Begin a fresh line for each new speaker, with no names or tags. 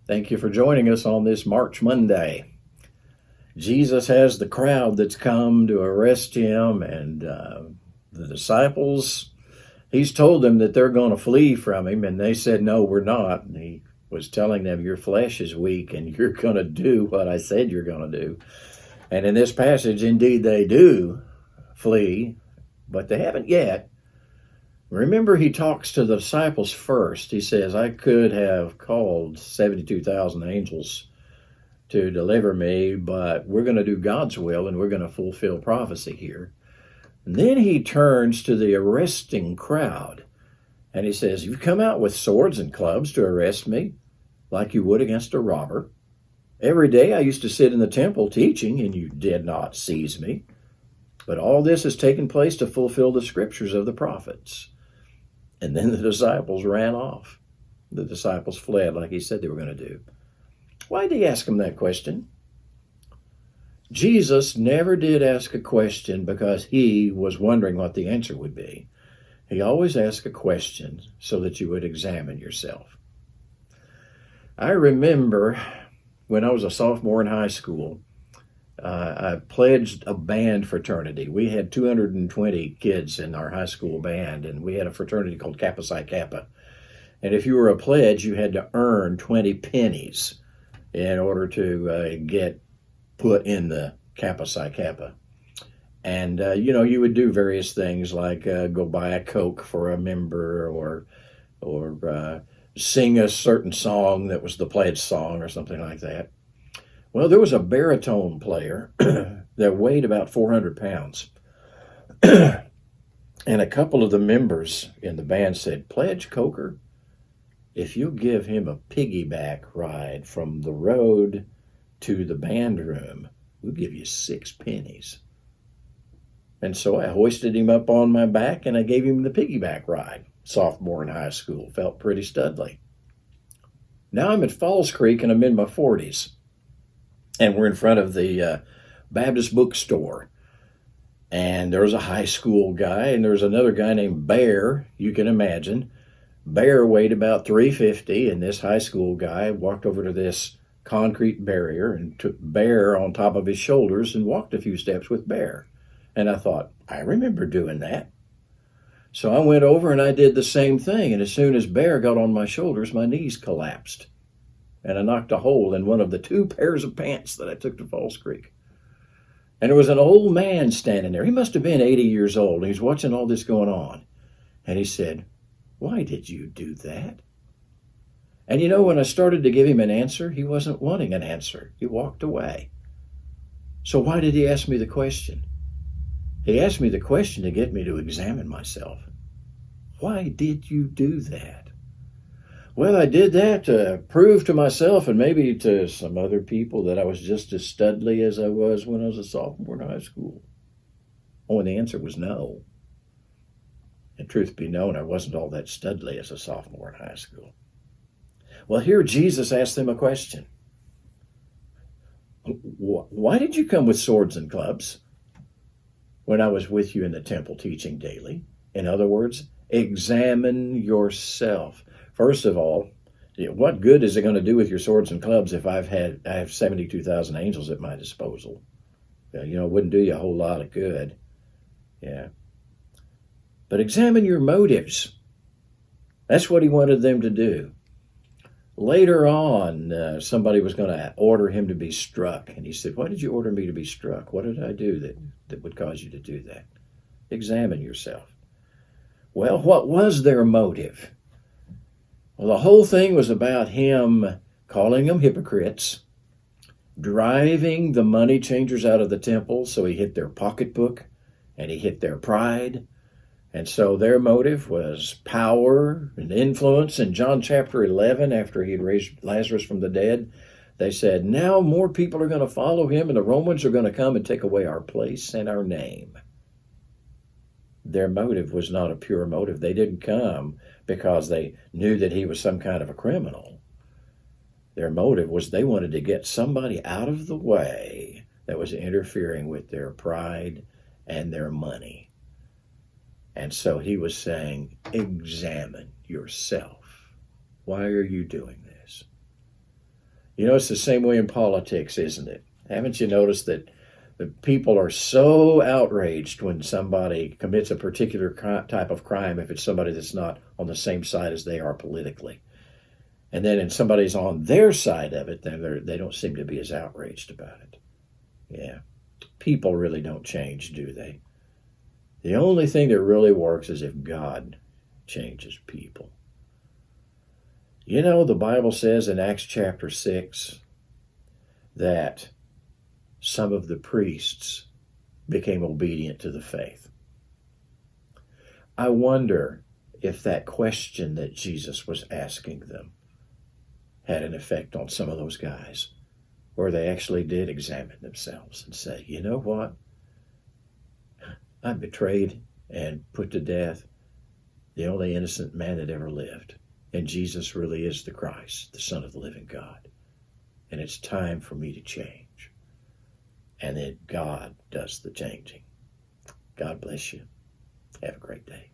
Thank you for joining us on this March Monday. Jesus has the crowd that's come to arrest him, and the disciples, he's told them that they're going to flee from him, and they said, no, we're not. And he was telling them, your flesh is weak, and you're going to do what I said you're going to do. And in this passage, indeed, they do flee, but they haven't yet. Remember, he talks to the disciples first. He says, I could have called 72,000 angels to deliver me, but we're going to do God's will and we're going to fulfill prophecy here. And then he turns to the arresting crowd and he says, you've come out with swords and clubs to arrest me like you would against a robber. Every day I used to sit in the temple teaching and you did not seize me. But all this has taken place to fulfill the scriptures of the prophets. And then the disciples ran off. The disciples fled like he said they were going to do. Why did he ask them that question? Jesus never did ask a question because he was wondering what the answer would be. He always asked a question so that you would examine yourself. I remember when I was a sophomore in high school, I pledged a band fraternity. We had 220 kids in our high school band, and we had a fraternity called Kappa Psi Kappa. And if you were a pledge, you had to earn 20 pennies in order to get put in the Kappa Psi Kappa. And, you would do various things like go buy a Coke for a member or sing a certain song that was the pledge song or something like that. Well, there was a baritone player that weighed about 400 pounds. And a couple of the members in the band said, Pledge Coker, if you give him a piggyback ride from the road to the band room, we'll give you 6 pennies. And so I hoisted him up on my back and I gave him the piggyback ride. Sophomore in high school, felt pretty studly. Now I'm at Falls Creek and I'm in my 40s. And we're in front of the Baptist bookstore. And there's a high school guy, and there's another guy named Bear, you can imagine. Bear weighed about 350, and this high school guy walked over to this concrete barrier and took Bear on top of his shoulders and walked a few steps with Bear. And I thought, I remember doing that. So I went over and I did the same thing, and as soon as Bear got on my shoulders, my knees collapsed. And I knocked a hole in one of the 2 pairs of pants that I took to Falls Creek. And there was an old man standing there. He must have been 80 years old. He was watching all this going on. And he said, why did you do that? And when I started to give him an answer, he wasn't wanting an answer. He walked away. So why did he ask me the question? He asked me the question to get me to examine myself. Why did you do that? Well, I did that to prove to myself and maybe to some other people that I was just as studly as I was when I was a sophomore in high school. Oh, and the answer was no. And truth be known, I wasn't all that studly as a sophomore in high school. Well, here Jesus asked them a question. Why did you come with swords and clubs when I was with you in the temple teaching daily? In other words, examine yourself. First of all, what good is it going to do with your swords and clubs if I have 72,000 angels at my disposal? It wouldn't do you a whole lot of good. Yeah. But examine your motives. That's what he wanted them to do. Later on, somebody was going to order him to be struck. And he said, why did you order me to be struck? What did I do that would cause you to do that? Examine yourself. Well, what was their motive? Well, the whole thing was about him calling them hypocrites, driving the money changers out of the temple, so he hit their pocketbook and he hit their pride. And so their motive was power and influence. In John chapter 11, after he had raised Lazarus from the dead, they said, now more people are going to follow him and the Romans are going to come and take away our place and our name. Their motive was not a pure motive. They didn't come because they knew that he was some kind of a criminal. Their motive was they wanted to get somebody out of the way that was interfering with their pride and their money. And so he was saying, examine yourself. Why are you doing this? You know, it's the same way in politics, isn't it? Haven't you noticed that the people are so outraged when somebody commits a particular type of crime if it's somebody that's not on the same side as they are politically? And then if somebody's on their side of it, then they don't seem to be as outraged about it. Yeah. People really don't change, do they? The only thing that really works is if God changes people. You know, the Bible says in Acts chapter 6 that some of the priests became obedient to the faith. I wonder if that question that Jesus was asking them had an effect on some of those guys, where they actually did examine themselves and say, you know what? I'm betrayed and put to death, the only innocent man that ever lived. And Jesus really is the Christ, the Son of the living God. And it's time for me to change. And then God does the changing. God bless you. Have a great day.